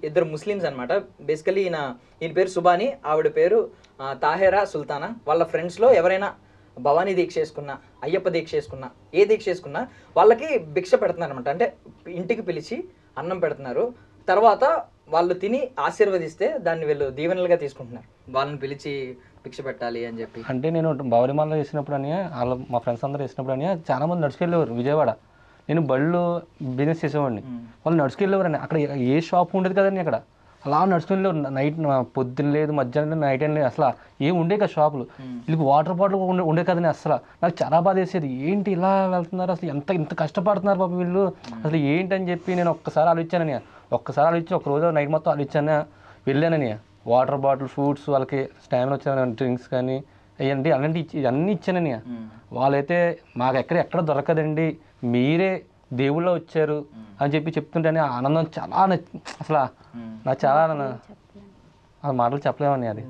ఇద్దరు ముస్లిమ్స్ అనమాట. బేసికలీ ఈయన పేరు సుబాని, ఆవిడ పేరు తాహెరా సుల్తానా. వాళ్ళ ఫ్రెండ్స్లో ఎవరైనా భవానీ దీక్ష చేసుకున్నా, అయ్యప్ప దీక్ష చేసుకున్నా, ఏ దీక్ష చేసుకున్నా వాళ్ళకి భిక్ష పెడుతున్నారు అనమాట. అంటే ఇంటికి పిలిచి అన్నం పెడుతున్నారు. తర్వాత వాళ్ళు తిని ఆశీర్వదిస్తే దాన్ని వీళ్ళు దీవెనలుగా తీసుకుంటున్నారు. వాళ్ళని పిలిచి భిక్ష పెట్టాలి అని చెప్పి. అంటే నేను బౌరిమాలలో వేసినప్పుడు అని వాళ్ళు మా ఫ్రెండ్స్ అందరూ వేసినప్పుడు అని చాలా మంది నడుచుకెళ్ళేవారు విజయవాడ. నేను బళ్ళు బిజినెస్ చేసేవాడిని, వాళ్ళు నడుచుకెళ్ళేవారని. అక్కడ ఏ షాప్ ఉండేది కదండి అక్కడ, అలా నడుచుకెళ్ళేవారు. నైట్ పొద్దున్న లేదు, మధ్యాహ్నం నైట్ అని లేదు, అసలు ఏం ఉండే కదా షాపులు. వీళ్ళకి వాటర్ బాటిల్ ఉండే కదండి. అసలు నాకు చాలా బాధ వేసేది, ఏంటి ఇలా వెళ్తున్నారు, అసలు ఇంత కష్టపడుతున్నారు పాపం వీళ్ళు, అసలు ఏంటి అని చెప్పి నేను ఒక్కసారి ఆలోచించానని. ఒక రోజు నైట్ మొత్తం ఆలోచించాను, వెళ్ళానని. వాటర్ బాటిల్, ఫ్రూట్స్, వాళ్ళకి స్టామినా వచ్చాను, డ్రింక్స్ కానీ అయ్యండి అన్నీ ఇచ్చానని. వాళ్ళైతే మాకు ఎక్కడ దొరకదండి, మీరే దేవుళ్ళో వచ్చారు అని చెప్పి చెప్తుంటేనే ఆనందం చాలా అసలు నాకు చాలా ఆ మాటలు చెప్పలేమని అది.